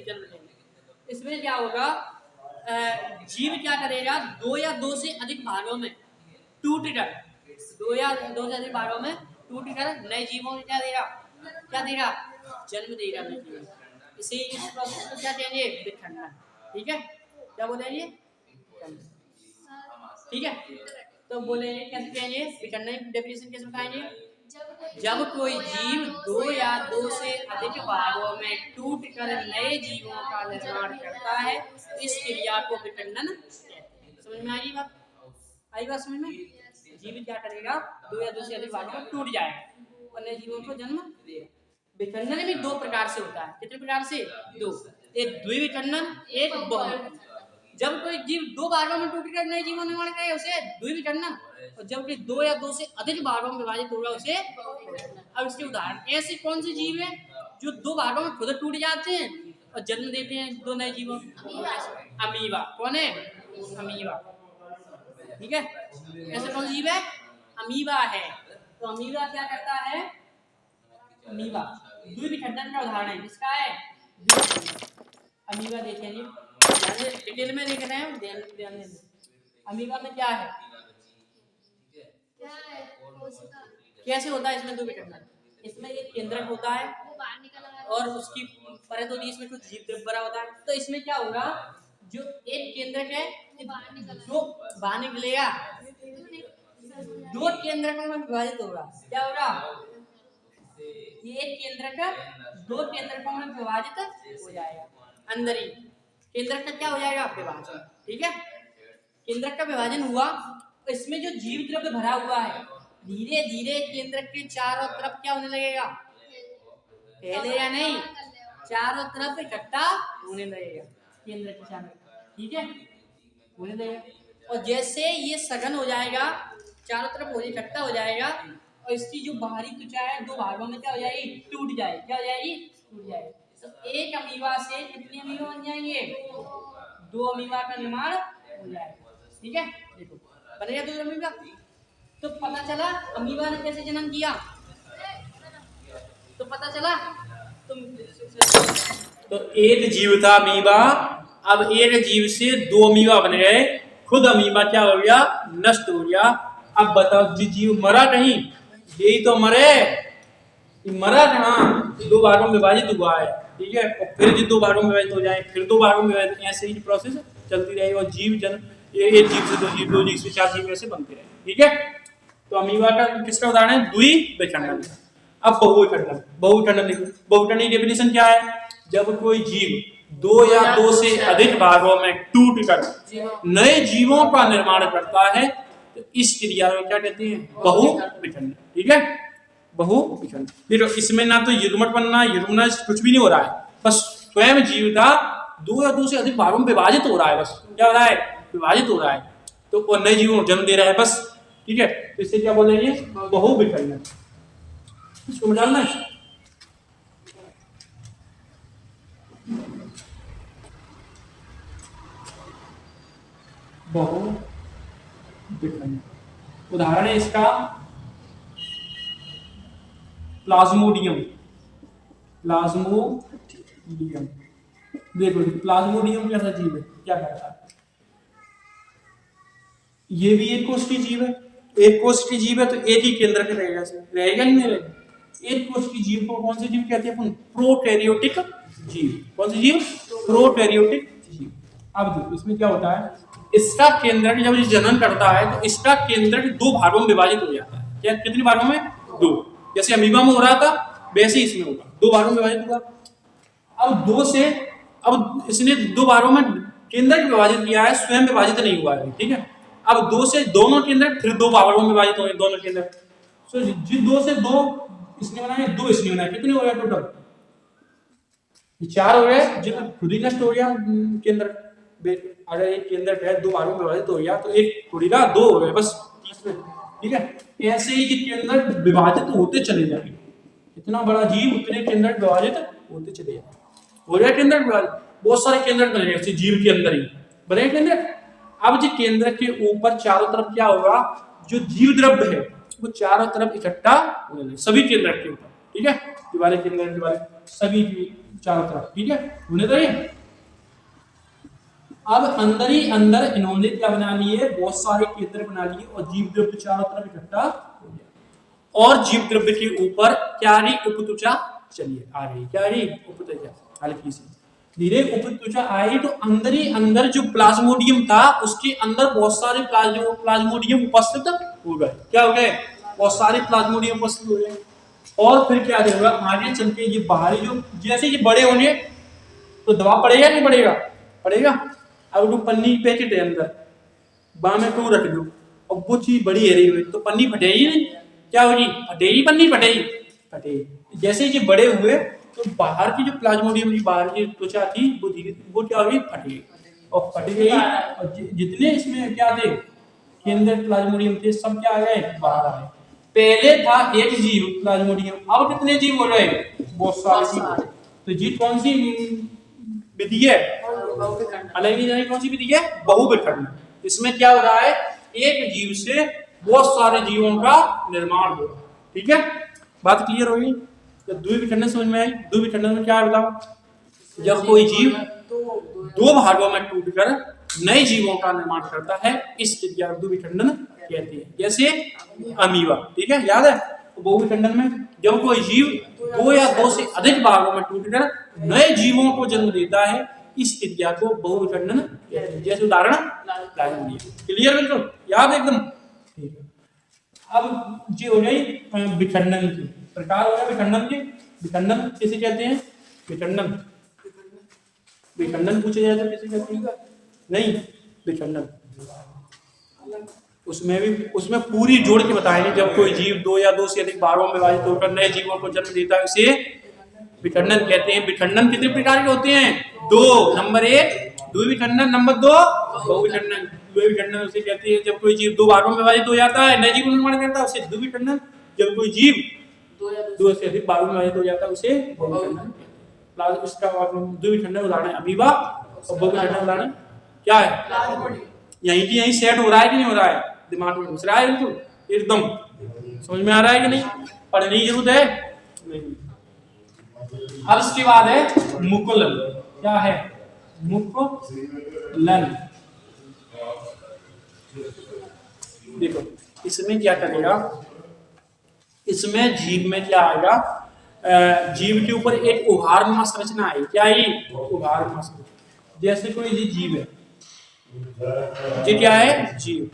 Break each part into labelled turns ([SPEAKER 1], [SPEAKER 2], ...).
[SPEAKER 1] जन्म लेंगे। इसमें क्या होगा, जीव क्या करेगा, दो या दो से अधिक भागों में टूटकर, दो या दो से अधिक भागों में टूटकर नए जीवों को क्या देगा, क्या देगा, जन्म देगा नए जीवों। इसे इस प्रोसेस को क्या कहेंगे, विखंडन। ठीक है, क्या बोलेंगे, ठीक है। तो बोले कैसे कहेंगे, विखंडन की डेफिनेशन कैसे बताएंगे, जब कोई जीव दो या दो से अधिक भागों में टूटकर नए जीवों का निर्माण करता है, इस क्रिया को विखंडन कहते हैं। समझ में आई बात, आई बात समझ में। जीव क्या करेगा, दो या दो से अधिक भागों में टूट जाएगा और नए जीवों को जन्म देगा। विखंडन भी दो प्रकार से होता है, कितने प्रकार से, दो, एक द्विविखंडन, एक बहुविखंडन। जब कोई जीव दो भागों में टूटकर नए जीवों निर्माण करे उसे द्विविखंडन, और जब कोई दो या दो से अधिक भागों में विभाजित होगा उसे। अब इसके उदाहरण, ऐसे कौन से जीव है जो दो भागों में खुद टूट जाते हैं और जन्म देते हैं दो नए जीवों, अमीबा। कौन है, अमीबा। ठीक है, ऐसे कौन जीव है, अमीबा है। तो अमीबा क्या करता है, अमीबा द्विविखंडन का उदाहरण है। किसका है, अमीबा। देखेंगे डिटेल में देख रहे हैं, ध्यान दें। अमीबा में क्या है, कैसे होता है इसमें द्विविखंडन, इसमें एक केंद्रक होता है और उसकी परत होती है, इसमें कुछ जीव द्रव्य भरा होता है। तो इसमें क्या होगा, जो एक केंद्रक है जो बाहर निकलेगा, दो केंद्रकों में विभाजित होगा। क्या होगा, ये एक केंद्रक दो केंद्रकों में विभाजित हो जाएगा। अंदर ही केंद्रक का क्या हो जाएगा, विभाजन। ठीक है, केंद्रक का विभाजन हुआ तो इसमें जो जीव द्रव्य भरा हुआ है धीरे धीरे केंद्रक के चारों तरफ क्या होने लगेगा, पहले या नहीं, चारों तरफ इकट्ठा होने लगेगा केंद्र के चारों। ठीक है, होने लगेगा। और जैसे ये सघन हो जाएगा, चारों तरफ हो इकट्ठा हो जाएगा, और इसकी जो बाहरी त्वचा है दो भागों में क्या हो जाएगी, टूट जाएगी। क्या हो जाएगी, टूट जाएगी। तो एक अमीबा से कितने अमीबा बन जाएंगे, दो अमीबा का निर्माण हो जाएगा। ठीक है, देखो बनेगा दो अमीबा। तो पता चला अमीबा ने कैसे जन्म किया, तो पता चला
[SPEAKER 2] तो एक जीव था अमीबा, अब एक जीव से दो अमीबा बन गए, खुद अमीबा क्या हो गया, नष्ट हो गया। अब बताओ जी जीव मरा नहीं, यही तो मरे, मरा कहाँ, दो भागों में विभाजित हुआ है। ठीक है, और फिर जो दो भागों में विभाजित हो जाए, फिर दो भागों में विभाजित, ऐसे ही प्रोसेस चलती रहेगी और जीव जन एक जीव से दो जीव, दो जीव से चार जीव ऐसे बनते रहे। ठीक है, तो अमीबा का किसका उदाहरण है, द्विविखंडन। अब बहुविखंडन, बहुविखंडन देखो, बहुविखंडन की डेफिनेशन क्या है, जब कोई जीव दो या दो से अधिक भागों में टूटकर नए जीवों का निर्माण करता है, तो इस क्रिया को क्या कहते हैं, बहुविखंडन। ठीक है, बहुविखंडन। देखो इसमें ना तो युग्मक बनना, युग्मना कुछ भी नहीं हो रहा है, बस स्वयं जीव का दो या दो से अधिक भागों में विभाजित हो रहा है। बस क्या हो रहा है, विभाजित हो रहा है, तो नए जीवों को जन्म दे रहा है बस। ठीक है, तो इसे क्या बोलेंगे, बहुविखंडन। इसको जानना है, बहुविखंडन। उदाहरण है इसका प्लाज्मोडियम। प्लाज्मोडियम देखो, प्लाज्मोडियम कैसा जीव है, क्या करता है, ये भी एक कोशिकीय जीव है। एक कोशिकीय जीव है तो एक ही केंद्र के रहेगा, रहेगा ही नहीं रहेगा। एक कोशिकीय जीव को कौन से जीव कहते हैं अपन, प्रोकैरियोटिक जीव। कौन से जीव, प्रोकैरियोटिक जीव। अब देखो इसमें क्या होता है, इसका केंद्रक जब जन्म करता है तो इसका केंद्रक दो भागों में विभाजित हो जाता है। क्या, कितने भागों में, दो। जैसे अमीबा में हो रहा था वैसे इसमें होगा, दो भागों में विभाजित हुआ। अब दो से, अब इसने दो भागों में केंद्रक विभाजित किया है, स्वयं विभाजित नहीं हुआ है। ठीक है, अब दो से दोनों केंद्रक फिर दो भागों में विभाजित होंगे, दोनों केंद्रक। सो जिन दो से दो इसने बनाए, दो इसने बनाए, कितने हो गए टोटल, चार हो गए, जो खुद ही नष्ट हो गया केंद्र। अगर एक केंद्र है दो भागों में विभाजित हो गया तो एक थोड़ी ना, दो हो गए बस। ठीक है, ऐसे ही केंद्र विभाजित होते चले जाएंगे, इतना बड़ा जीव उतने केंद्र विभाजित होते चले जाएंगे। हो गया केंद्र विभाजित, बहुत सारे केंद्र बने गए जीव के अंदर ही बने केंद्र। अब जो केंद्र के ऊपर चारों तरफ क्या होगा, जो जीव द्रव्य है वो चारों तरफ इकट्ठा होने लगे, सभी केंद्र के ऊपर। ठीक है, दीवारें केंद्र दीवारें सभी चारों तरफ, ठीक है, होने तो ये। अब अंदर ही अंदर इन्होंने क्या बना लिए, बहुत सारे केंद्र बना लिए और जीव द्रव्य चारों तरफ इकट्ठा हो गया। और जीव द्रव्य के ऊपर क्या रही, उपत्वचा चलिए आ रही, क्या रही, उपत्वचा हल्की सी धीरे उपत्वचा आई, तो अंदर ही अंदर जो प्लाज्मोडियम था उसके अंदर बहुत सारे प्लाज्मोडियम उपस्थित हो गए। क्या हो गए, बहुत सारे प्लाज्मोडियम उपस्थित हो गए। और फिर क्या होगा, आगे चल के ये बाहरी जो जैसे ये बड़े होंगे तो दबाव पड़ेगा नहीं पड़ेगा, पड़ेगा। अब वो पन्नी पैकेट है अंदर, बाह में क्यों रख दो, अब वो चीज बड़ी है रही हुई तो पन्नी फटेगी नहीं, क्या होगी, फटेगी, पन्नी फटेगी, फटेगी। जैसे ये बड़े हुए तो बाहर की जो प्लाज्मोडियम की बाहर की त्वचा थी वो धीरे वो क्या होगी, फट गई, और फट गई और जितने इसमें क्या थे केंद्र प्लाज्मोडियम थे सब क्या आ गए, बाहर आ गए। पहले था एक जीव प्लाज्मोडियम, अब कितने जीव हो रहे, बहुत सारे जीव। तो जी कौन सी विधि है, अलग ही कौन सी विधि है, बहुविखंडन। इसमें क्या हो रहा है, एक जीव से बहुत सारे जीवों का निर्माण हो रहा है, ठीक है, बात क्लियर होगी। तो द्विविखंडन समझ में आई। द्विविखंडन में क्या है बताओ, जब कोई जीव दो भागों में टूटकर नए जीवों का निर्माण करता है, इस क्रिया को द्विविखंडन कहते हैं। जैसे अमीबा, ठीक है, याद है। बहुविखंडन में जब कोई जीव दो या दो से अधिक भागों में टूटकर नए जीवों को जन्म देता है, इस क्रिया को बहुविखंडन कहते हैं। जैसे उदाहरण क्लियर, बिल्कुल याद एकदम, ठीक है। अब जी हो गई विखंडन की प्रकार, हो गया विखंडन के। विखंडन किसे कहते हैं, विखंडन, विखंडन पूछे जाए तो किसे कहते हैं, नहीं विखंडन उसमें पूरी जोड़ के बताएंगे। जब कोई जीव दो या दो से अधिक भागों में विभाजित होकर नए जीवों को जन्म देता है, उसे विखंडन कहते हैं। विखंडन कितने प्रकार के होते हैं, दो, नंबर एक द्विविखंडन, नंबर दो बहुविखंडन। द्विविखंडन उसे कहते हैं जब कोई जीव दो भागों में विभाजित हो जाता है, नए जीव का निर्माण करता है, उसे द्विविखंडन। जब कोई जीव दो से अधिक भागों में विभाजित हो जाता है, उसे बहुविखंडन। इसका द्विविखंडन उदाहरण अमीबा, और बहुविखंडन उदाहरण क्या है, यहीं की यहीं सेट हो रहा है कि नहीं हो रहा है, दिमाग में घुस रहा है, बिल्कुल एकदम समझ में आ रहा है कि नहीं, पढ़ने की जरूरत है नहीं। अब इसके बाद है मुकुलन। क्या है, मुकुलन। देखो इसमें क्या करेगा, इसमें जीव में क्या आएगा, जीव के ऊपर एक उभारनुमा संरचना है। क्या है, उभारनुमा संरचना। जैसे कोई जीव है, ये क्या है, जीव,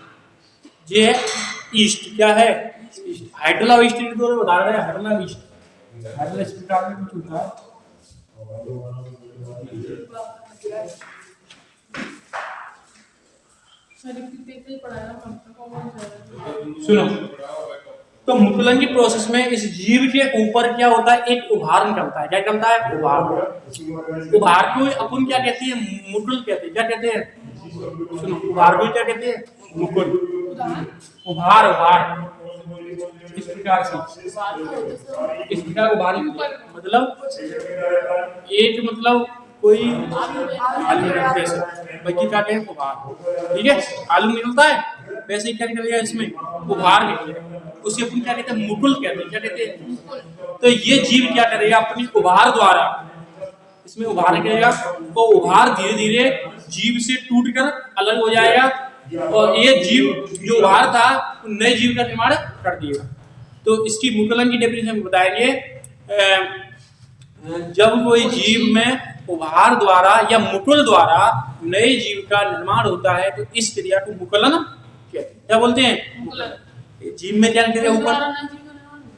[SPEAKER 2] ये है ईस्ट, क्या है, हाइड्रोला ईस्ट तो उदाहरण है, हाइड्रोला ईस्ट। हाइड्रोला इस प्रकार में कुछ होता है। सुनो, तो मुकुलन की प्रोसेस में इस जीव के ऊपर क्या होता है, एक उभारण करता है। क्या करता है, उभार। उभार को अपन क्या कहते हैं, मुकुल कहते हैं। क्या कहते हैं, सुनो, उभार को क्या कहते हैं, मुकुल। उभार, उभार इस प्रकार से, इस प्रकार उभार मतलब एक मतलब कोई आलू निकलते से, बाकी क्या कहते हैं, उभार, ठीक है, आलू निकलता है वैसे ही क्या निकलेगा, इसमें उभार निकलेगा, उसे अपन क्या कहते हैं, मुकुल कहते हैं। क्या कहते हैं, तो ये जीव क्या करेगा, अपनी उभार द्वारा इसमें उभार निकलेगा, तो उभार धीरे धीरे जीव से टूटकर अलग हो जाएगा, और ये जीव जो उभार था नए जीव का निर्माण कर दिएगा। तो इसकी मुकुलन की डेफिनेशन बताएंगे, जब कोई जीव में उभार द्वारा या मुकुल द्वारा नए जीव का निर्माण होता है, तो इस क्रिया को मुकुलन कहते हैं। क्या बोलते हैं, मुकुलन। जीव में क्या निकलेगा ऊपर,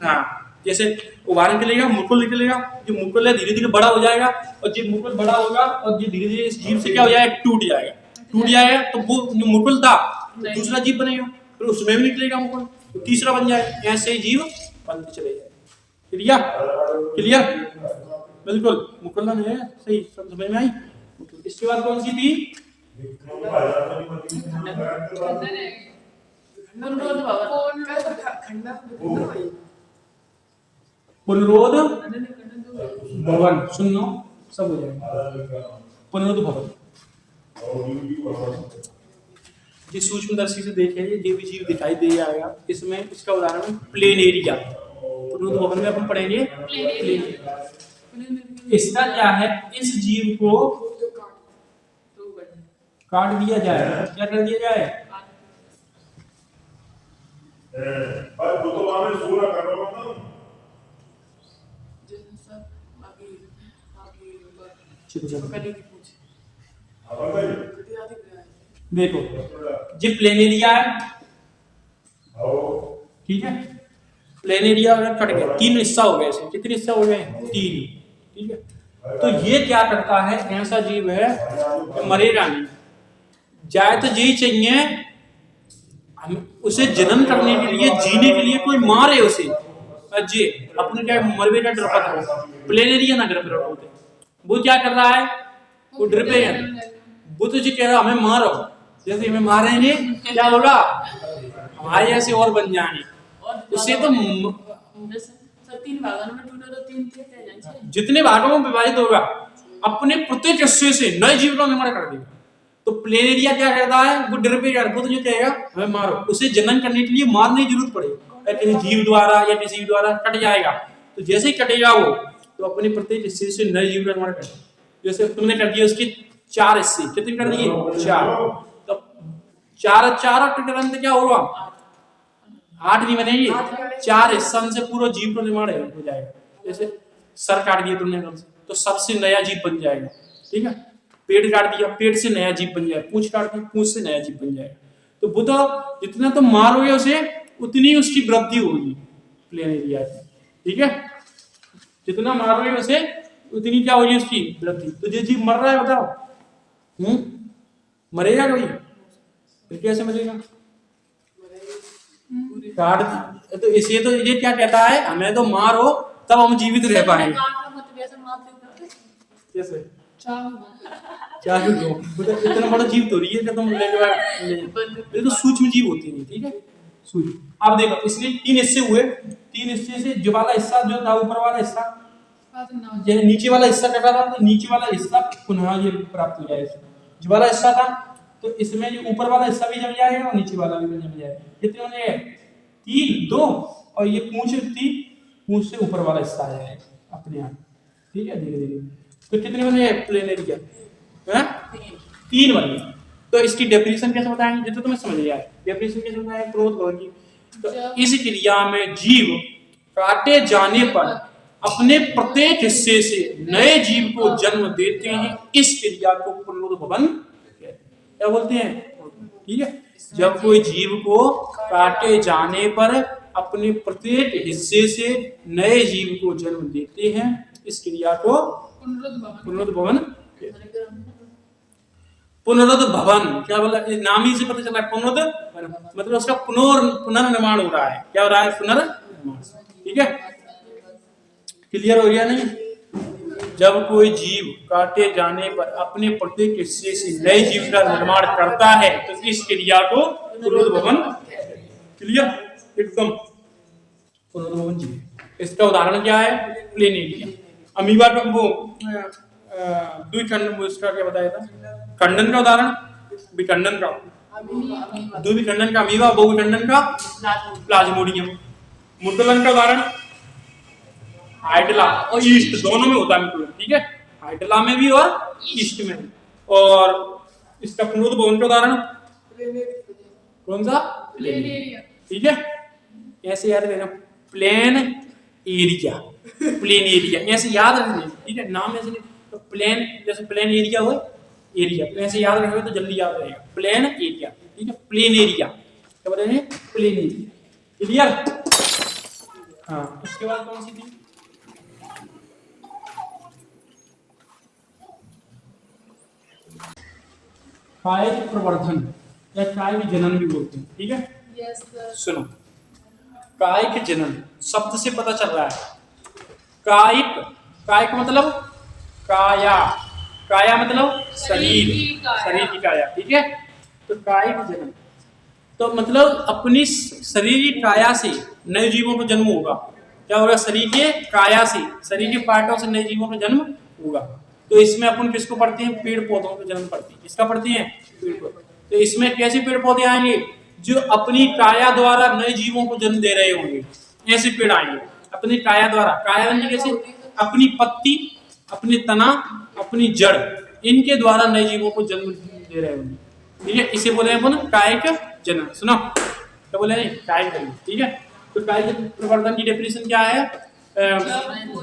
[SPEAKER 2] हाँ, जैसे उभार निकलेगा, मुकुल निकलेगा, जो मुकुल है धीरे धीरे बड़ा हो जाएगा, और जब मुकुल बड़ा होगा और जो धीरे धीरे इस जीव से क्या हो जाएगा, टूट जाएगा। टूट जाएगा तो वो जो मुकुल था दूसरा जीव बनेगा, फिर उसमें भी निकलेगा मुकुल, तो तीसरा बन जाएगा, ऐसे ही जीव बनते चले जाए। क्लियर, क्लियर, बिल्कुल मुकुलन है, सही समझ में आई। इसके बाद कौन सी थी, पुनरोध भवन। सुन लो, सब हो जाएगा। पुनरोध भवन जिस सूक्ष्मदर्शी से देखेंगे जो भी जीव दिखाई दे जाएगा, इसमें इसका उदाहरण प्लेनेरिया। पुनरोध भवन में अपन पढ़ेंगे प्लेनेरिया। इसका क्या है, इस जीव को काट दिया जाए, क्या कर दिया जाए, देखो जी प्लेन एरिया है, ठीक है, प्लेन एरिया कट गया, 3 हिस्सा हो गया, इसे कितने हिस्सा हो गए, 3, ठीक है। तो ये क्या करता है, ऐसा जीव है तो मरेगा नहीं, जाए तो यही चाहिए हम उसे जन्म करने के लिए, जीने के लिए कोई मारे उसे, जी अपने क्या मरवे का डर पता, प्लेन एरिया ना कर होते, वो क्या कर रहा है, वो डर पे है, वो तो जी कह रहा हमें मारो, जैसे हमें मारेंगे क्या होगा, हमारे ऐसे और बन जाएंगे, उससे तो
[SPEAKER 3] 3 भागों में टूटा तो 3 थे,
[SPEAKER 2] जितने भागों में विभाजित होगा अपने प्रत्येक हिस्से से नए जीव का निर्माण कर देगा। तो प्लेन एरिया क्या करता है, वो डर पे वो तो जो कहेगा हमें मारो, उसे जनन करने के लिए मारने की जरूरत पड़ेगी, किसी जीव द्वारा या किसी जीव द्वारा कट जाएगा, तो जैसे ही कटेगा वो तो अपने प्रत्येक हिस्से से नए जीव का निर्माण करेगा। जैसे तुमने कर दिया उसके 4 हिस्से, कितने कर दिए, 4, तो 4 टुकड़े क्या होगा, 8 नहीं बनेगी, 4 हिस्सा से पूरा जीव का निर्माण हो जाएगा। जैसे सर काट दिया तुमने तो सबसे नया जीव बन जाएगा, ठीक है, पेट काट दिया, पेट से नया जीव बन जाएगा, पूंछ काट दी, पूंछ से नया जीव बन जाएगा। तो बुद्ध जितना तुम मारोगे उसे उतनी उसकी वृद्धि होगी प्लेन एरिया की, ठीक है, जितना मारोगे उसे उतनी क्या होगी उसकी वृद्धि। तो जो जीव मर रहा है बताओ, मरेगा कभी, फिर कैसे मरेगा, काट, तो इसे तो ये क्या कहता है, हमें तो मारो तब हम जीवित रह पाएंगे, कैसे इतना बड़ा जीव तो रही है तुम ये तो सूक्ष्म जीव होती है, ठीक है, सूक्ष्म। अब देखो इसलिए 3 हिस्से हुए, 3 हिस्से से जो वाला हिस्सा जो था ऊपर वाला हिस्सा, ये नीचे वाला हिस्सा कटा था, तो नीचे वाला हिस्सा पुनः ये प्राप्त हो जाएगा, जो वाला हिस्सा था तो इसमें जो ऊपर वाला हिस्सा भी जम जाएगा और नीचे वाला भी जम जाएगा, कितने हो गए 3, 2 और ये पूंछ थी, पूंछ से ऊपर वाला हिस्सा आ जाएगा अपने आप, ठीक है, धीरे धीरे। तो कितने बने प्लेन एरिया, 3 बने। तो इसकी डेफिनेशन कैसे बताएंगे, जितना तुम्हें समझ गया है, डेफिनेशन कैसे बताएंगे, क्रोध भवन की। तो इस क्रिया में जीव काटे जाने पर अपने प्रत्येक हिस्से से नए जीव को जन्म देते हैं, इस क्रिया को पुनरुद्ध भवन क्या बोलते हैं, ठीक है। जब कोई जीव को काटे जाने पर अपने प्रत्येक हिस्से से नए जीव को जन्म देते हैं, इस क्रिया को पुनरुद्ध भवन, पुनरुद्ध भवन क्या बोला, नाम ही से पता चला पुनरुद्ध मतलब उसका पुनर्निर्माण हो रहा है, क्या हो रहा है, पुनर्निर्माण, ठीक है, क्लियर हो गया नहीं। जब कोई जीव काटे जाने पर अपने प्रत्येक हिस्से से नए जीव का निर्माण करता है तो इस क्रिया को पुनरुद्ध भवन, क्लियर एकदम, पुनरुद्ध भवन जीव। इसका उदाहरण क्या है, प्लेन एरिया, अमीबा का वो द्विखंड, इसका क्या बताया था, खंडन का उदाहरण, विखंडन का, द्विखंडन का अमीबा, बहुविखंडन का प्लाज्मोडियम, मुद्दलन का उदाहरण हाइड्रा और ईस्ट, दोनों में होता है, ठीक है, हाइड्रा में भी और ईस्ट में भी। और इसका पुनरुद्ध भवन का उदाहरण कौन सा, प्लेन एरिया, ठीक है, ऐसे याद रखना, प्लेन एरिया, प्लेन एरिया ऐसे याद रखना, ठीक है, नाम ऐसे तो प्लेन, जैसे प्लेन एरिया हो एरिया, तो ऐसे याद रखोगे तो जल्दी याद रहेगा, प्लेन एरिया, ठीक है, प्लेन एरिया क्या बोल रहे हैं, प्लेन एरिया, क्लियर। हाँ, उसके बाद कौन सी थी, कायिक प्रवर्धन या कायिक जनन भी बोलते हैं, ठीक है,
[SPEAKER 3] यस सर।
[SPEAKER 2] सुनो, कायिक जनन शब्द से पता चल रहा है, कायिक, कायिक मतलब काया, काया मतलब शरीर, शरीर की काया, ठीक है, तो कायिक जनन तो मतलब अपनी शरीर की काया से नए जीवों का जन्म होगा, क्या होगा, शरीर के काया से, शरीर के पार्टों से नए जीवों का जन्म होगा। तो इसमें अपन किसको पढ़ते हैं, पेड़ पौधों का जन्म पढ़ते हैं, किसका पढ़ते हैं, पेड़ पौधे। तो इसमें कैसे पेड़ पौधे आएंगे, जो अपनी काया द्वारा नए जीवों को जन्म दे रहे होंगे, ऐसे पेड़ आएंगे अपनी काया द्वारा, काया कैसे, अपनी पत्ती अपनी तना, अपनी जड़, इनके द्वारा नए जीवों को जन्म दे रहे हैं। ठीक है, इसे बोले हैं अपन कायिक जनन। सुनो क्या बोले हैं, कायिक जनन। ठीक है, तो कायिक प्रवर्धन की डेफिनेशन क्या है?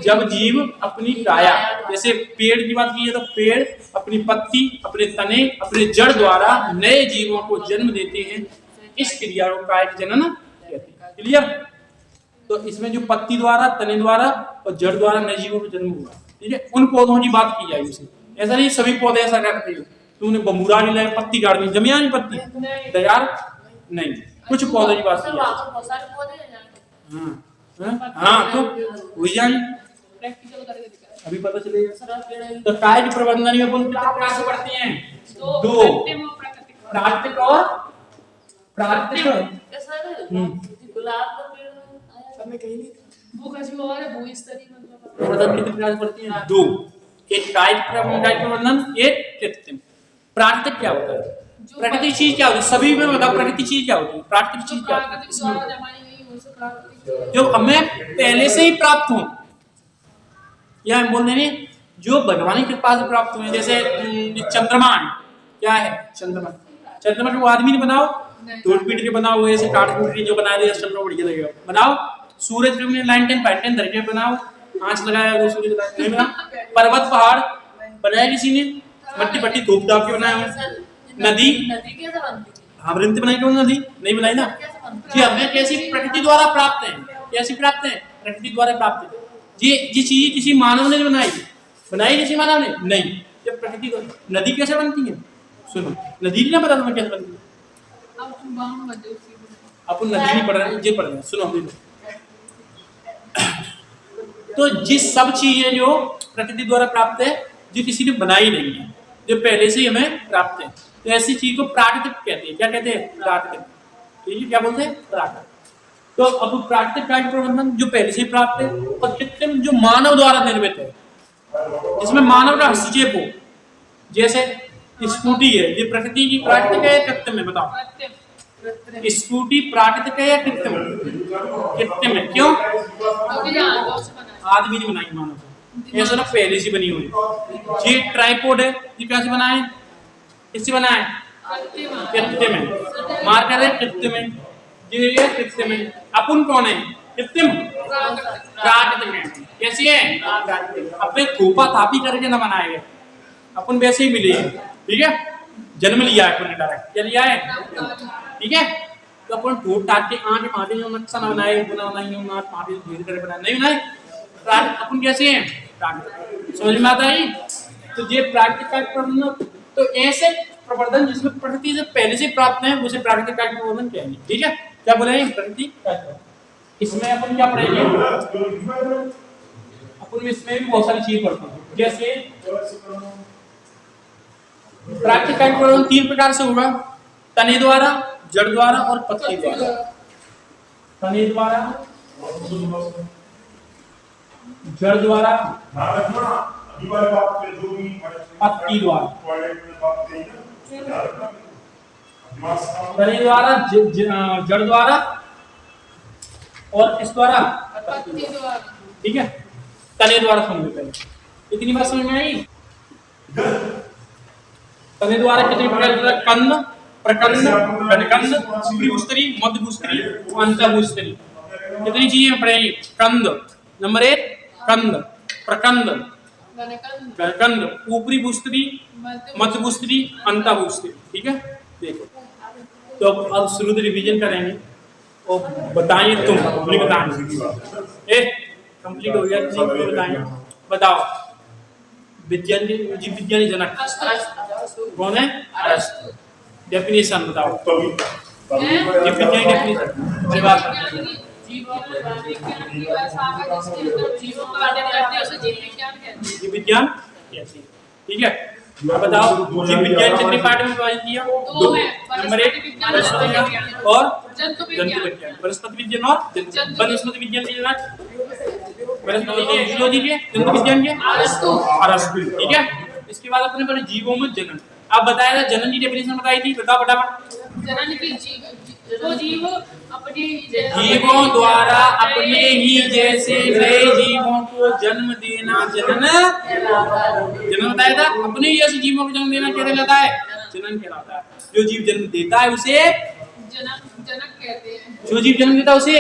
[SPEAKER 2] जब जीव अपनी काया, जैसे पेड़ की बात की है तो पेड़ अपनी पत्ती, अपने तने, अपने जड़ द्वारा नए जीवों को जन्म देते हैं, इस क्रिया को कायिक जनन कहते हैं। क्लियर? तो इसमें जो पत्ती द्वारा, तने द्वारा और जड़ द्वारा नए जीवों को जन्म हुआ, ठीक है, उन पौधों की बात की जाएगी उसे। ऐसा नहीं सभी पौधे ऐसा करते हैं, तुमने बमूरा नहीं लाया पत्ती काट दी, जमिया नहीं पत्ती तैयार नहीं, कुछ पौधे की बात की जाए। हाँ तो वही जानी
[SPEAKER 3] प्रैक्टिकल करके दिखा
[SPEAKER 2] अभी पता चलेगा।
[SPEAKER 3] सर
[SPEAKER 2] तो काय की प्रबंधन में अपन कितने प्रकार से पढ़ते हैं? दो, प्राकृतिक और प्राकृतिक।
[SPEAKER 3] गुलाब का पेड़ में कहीं नहीं वो कैसी और है वो इस तरीके मतलब
[SPEAKER 2] प्रबंधन कितने प्रकार से पढ़ते हैं? दो, एक कायिक प्रबंधन, एक कृत्रिम। प्राकृतिक क्या होता है? प्रकृति चीज क्या होती है? सभी में बताओ प्रकृति चीज क्या होती है, प्राकृतिक चीज क्या होती है? जो हमें पहले से ही प्राप्त हो, या हम बोल देंगे जो भगवान की कृपा से प्राप्त हुए। जैसे चंद्रमा क्या है? चंद्रमा को आदमी ने बनाओ, टूट पीट के बनाओ, ऐसे काट कूट के जो बना दिया चंद्रमा बढ़िया लगेगा। बनाओ सूरज में लाइन टेन पैटर्न धरके बनाओ, आंच लगाया वो सूरज नहीं बना। पर्वत पहाड़ बनाया किसी ने, मट्टी पट्टी धूप धाप के बनाया हुआ। नदी
[SPEAKER 3] कैसे बनती है?
[SPEAKER 2] हाँ वृंत बनाई क्यों? नदी नहीं बनाई ना जी। हमें कैसी प्रकृति द्वारा प्राप्त है, कैसी प्राप्त है? प्रकृति द्वारा प्राप्त है। ये चीज किसी मानव ने बनाई, बनाई किसी मानव ने नहीं, जब प्रकृति द्वारा। नदी कैसे बनती है? सुनो, नदी नहीं पता तुम्हें कैसे बनती है? अपन नदी नहीं पढ़ रहे, ये पढ़ रहे हैं। सुनो तो जिस सब चीजें जो प्रकृति द्वारा प्राप्त है, जो किसी ने बनाई नहीं है, जो पहले से ही हमें प्राप्त है, तो ऐसी चीज को प्राकृतिक कहते हैं। क्या कहते हैं? प्राकृतिक। ठीक है, क्या बोलते हैं? प्राकृतिक। तो अब प्राकृतिक कार्य प्रबंधन जो पहले से ही प्राप्त है, और कृत्रिम जो मानव द्वारा निर्मित है, जिसमें मानव का हस्तक्षेप हो। जैसे स्कूटी है, ये प्रकृति की प्राकृतिक है या कृत्रिम है? बताओ, स्कूटी प्राकृतिक है या कृत्रिम? कृत्रिम है। क्यों? आदमी ने बनाई, मानव ऐसा ना पहले से बनी हुई। ये ट्राइपॉड है, ये कैसे बनाए? किससे बनाए? कृत्रिम है। मार्कर है कृत्रिम है, ये कृत्रिम है। अपन कौन है? कृत्रिम प्राकृतिक है। कैसी है? अपने थोपा थापी करके ना बनाए गए, अपन वैसे ही मिले। ठीक है, जन्म लिया है अपन डायरेक्ट, क्या लिया है? ठीक है, तो अपन ठोट टाट के आंख मारे जो नक्शा ना बनाए, गुना बनाई हो नाक मारे धीरे धीरे बनाए नहीं बनाए। अपन कैसे हैं? प्राकृतिक। समझ में आता है? तो ये प्राकृतिक कार्य प्रबंधन, तो ऐसे प्रवर्धन जिसमें प्रकृति से पहले से प्राप्त है, उसे प्राकृतिक कार्य प्रवर्धन कहेंगे। ठीक है, क्या बोले हैं? प्रकृति कार्य। इसमें अपन क्या पढ़ेंगे? अपन इसमें भी बहुत सारी चीज पढ़ते हैं। जैसे प्राकृतिक कार्य प्रवर्धन 3 प्रकार से होगा: तने द्वारा, जड़ द्वारा और पत्ती द्वारा। तने द्वारा, जड़ द्वारा, पत्ती द्वारा। तने द्वारा, जड़ द्वारा और किस द्वारा? पत्ती द्वारा। ठीक है, तने द्वारा समझो पहले। इतनी बात समझ में आई? तने द्वारा कितनी प्रकार? कंद, प्रकंद, घनकंद, ऊपरी, मध्यभूस्तरी, अंतःभूस्तरी। कितनी चीजें पढ़ेंगे? कंद नंबर 1, कंद, प्रकंद, घनकंद, ऊपरी भूस्तरी, मध्यभूस्तरी, अंतःभूस्तरी। ठीक है, देखो तो अब शुरू से रिवीजन करेंगे और बताइए तुम नहीं बताएंगे। कंप्लीट हो गया, बताएंगे। बताओ, विज्ञान जीव विज्ञानी जनक कौन है? अरस्तु। डेफिनेशन बताओ, जीव विज्ञानी डेफिनेशन। जीव विज्ञान। ठीक है, बताओ जीव विज्ञान कितने पार्ट में विभाजित किया? 2 नंबर 1 और जंतु विज्ञान। वनस्पति विज्ञान और वनस्पति विज्ञान के वनस्पति के जूलॉजी के, जंतु विज्ञान के अरस्तु। ठीक है, इसके बाद अपने पर जीवों में जनन। आप बताया था जनन की डेफिनेशन बताई थी, बताओ फटाफट।
[SPEAKER 3] जनन की जीव, जो जीव अपनी
[SPEAKER 2] जीवों द्वारा अपने अपने ही जैसे नए जीवों को जन्म देना जनन। जन्म बताया था, अपने ही जैसे जीवों को जन्म देना क्या कहलाता है? जनन कहलाता है। जो जीव जन्म देता है उसे
[SPEAKER 3] जनक कहते हैं।
[SPEAKER 2] जो जीव जन्म देता है उसे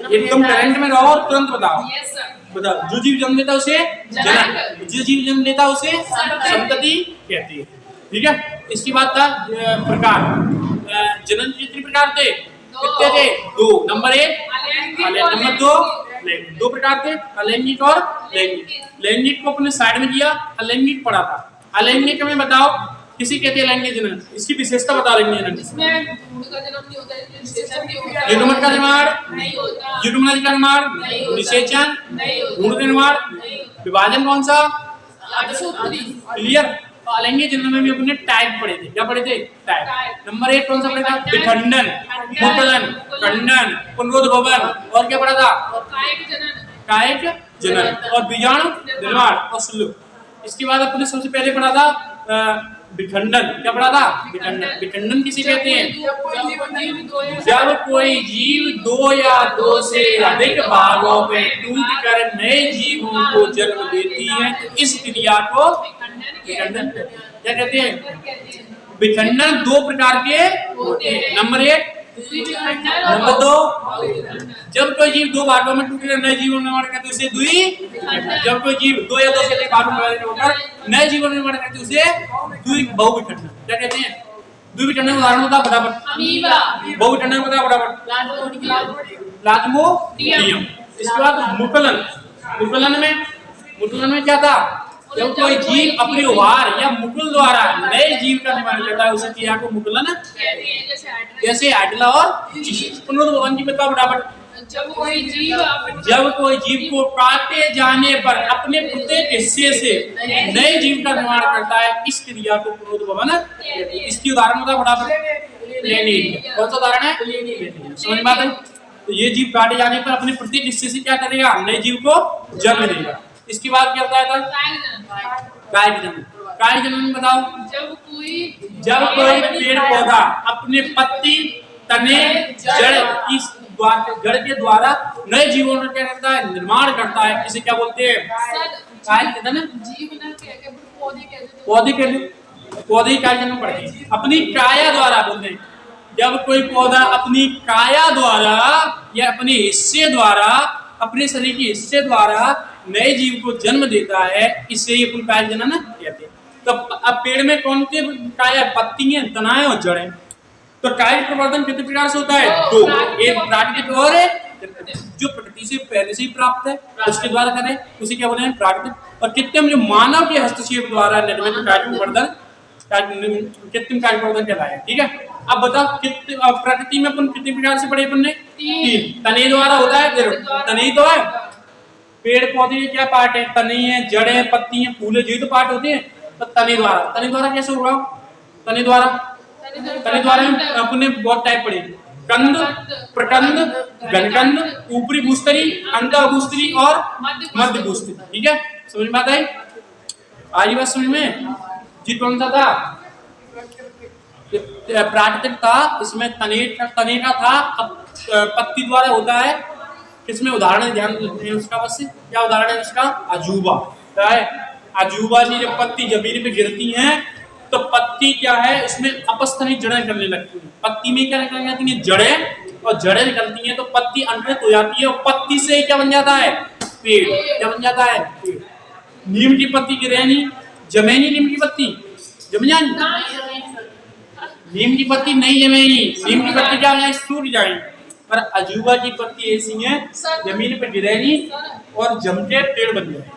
[SPEAKER 2] एकदम करंट में रहो और तुरंत बताओ।
[SPEAKER 3] Yes sir.
[SPEAKER 2] बताओ, जो जीव जन्म देता है उसे जनक, जो जीव जन्म देता है उसे संतति कहती है। ठीक है, इसकी बात था प्रकार। जनन के कितने प्रकार थे? कितने थे? 2। नंबर 1 नंबर 2 लैंगिक। 2 प्रकार थे, अलैंगिक और लैंगिक। लैंगिक को अपने साइड में किया, अलैंगिक पढ़ा था। अलैंगिक में बताओ किसी कहते हैं लैंगिक जनन, इसकी विशेषता बता लैंगिक जनन।
[SPEAKER 3] इसमें भ्रूण का जन्म नहीं होता है, निषेचन नहीं होता,
[SPEAKER 2] युग्मन का निर्माण
[SPEAKER 3] नहीं होता,
[SPEAKER 2] युग्मन का निर्माण,
[SPEAKER 3] नहीं होता,
[SPEAKER 2] निषेचन,
[SPEAKER 3] नहीं होता,
[SPEAKER 2] भ्रूण का निर्माण,
[SPEAKER 3] नहीं होता।
[SPEAKER 2] विभाजन कौन सा?
[SPEAKER 3] अक्षुत्री।
[SPEAKER 2] क्लियर। अलैंगिक जनन में भी अपने टाइप पढ़े थे। क्या पढ़े थे? टाइप। नंबर 1 कौन सा पढ़ा था? विखंडन, मुकुलन, खंडन, पुनरुद्भवन। और क्या पढ़ा था?
[SPEAKER 3] कायिक जनन,
[SPEAKER 2] कायिक जनन और बीजाणु निर्माण और श्लुक। इसके बाद अपने सबसे पहले पढ़ा था विखंडन। क्या पढ़ा था? विखंडन। विखंडन किसे कहते हैं? जब कोई जीव 2 या 2 से अधिक भागों में टूटकर नए जीवों को जन्म देती है तो इस क्रिया को विखंडन क्या कहते हैं? विखंडन 2 प्रकार के होते हैं। नंबर 1 नंबर 2 जब कोई जीव 2 भागों में टूटकर नए जीवन निर्माण करते उसे द्वि। जब कोई जीव 2 या 2 से अधिक भागों में होकर नए जीवन निर्माण करते उसे द्वि बहुविखंडन क्या कहते हैं? द्विविखंडन उदाहरण होता फटाफट।
[SPEAKER 3] अमीबा,
[SPEAKER 2] बहुविखंडन होता फटाफट। प्लाज्मोडियम। इसके बाद मुकुलन। मुकुलन में क्या था? जब कोई जीव अपने उभार या मुकुल द्वारा नए जीव का निर्माण करता है उसे क्रिया को मुकुलन जैसे हाइड्रा और पुनरुद्भवन की बता फटाफट।
[SPEAKER 3] जब कोई
[SPEAKER 2] जीव को काटे जाने पर अपने प्रत्येक हिस्से से नए जीव का निर्माण करता है इस क्रिया को पुनरुद्भवन। इसकी उदाहरण होता फटाफट प्लेनिड। कौन सा उदाहरण है? समझ में आता है? तो ये जीव काटे जाने पर अपने प्रत्येक हिस्से से क्या करेगा? नए जीव को जन्म देगा। इसके बाद क्या बताया था? कायिक जनन। कायिक जनन में बताओ। जब कोई पेड़ पौधा अपने पत्ती, तने, जड़ के द्वारा नए जीवों का क्या करता है? निर्माण करता है। इसे क्या बोलते हैं? कायिक जनन। पौधे कायिक जनन पढ़ते हैं। अपनी काया द्वारा बोलते हैं। जब कोई पौधा अपनी काया द्वारा या अपने हिस्से द्वारा, अपने शरीर के हिस्से द्वारा नए जीव को जन्म देता है इसे ही अपन कायिक जनन कहते हैं। तो अब पेड़ में कौन से काया? पत्तियां, तनाएं और जड़ें। तो कायिक प्रवर्धन कितने प्रकार से होता है? 2। एक प्राकृतिक और जो प्रकृति से पहले से ही प्राप्त है उसके द्वारा करें उसे क्या बोले? प्राकृतिक। और कृत्रिम जो मानव के हस्तक्षेप द्वारा निर्मित कायिक प्रवर्धन कृत्रिम कायिक प्रवर्धन कहलाया। ठीक है, अब बताओ प्रकृति में अपन कितने प्रकार से पढ़े? अपन ने 3। तने द्वारा होता है। तने तो है पेड़ पौधे के क्या पार्ट है? तने हैं, जड़ें, पत्तियां, फूल, जो तो पार्ट होते हैं। तो तने द्वारा कैसे होगा? तने द्वारा अपने बहुत टाइप पढ़े। कंद, प्रकंद, घनकंद, ऊपरी भूस्तरी, अंतःभूस्तरी और मध्य भूस्तरी। ठीक है, समझ में आता है? आज बात समझ में जी? कौन सा था? प्राकृतिक था, इसमें तने का था। अब पत्ती द्वारा होता है। किसमें उदाहरण ध्यान देते हैं उसका? बस क्या उदाहरण है उसका? अजूबा। क्या है? अजूबा की जब पत्ती जमीन पे गिरती हैं तो पत्ती क्या है? इसमें अपस्थनिक जड़ें निकलने लगती हैं। पत्ती में क्या निकलने लगती हैं? जड़ें। और जड़ें निकलती हैं तो पत्ती अंकुरित हो जाती है और पत्ती से क्या बन जाता है? पेड़। क्या बन जाता है? पेड़। नीम की पत्ती गिरेनी, जमेनी नीम की पत्ती जम जाएगी। नीम की पत्ती नहीं जमेगी। नीम की पत्ती क्या है? सूख जाएगी। पर अजूबा की पत्ती ऐसी है जमीन पे गिरेगी और जम के पेड़ बन जाएगी।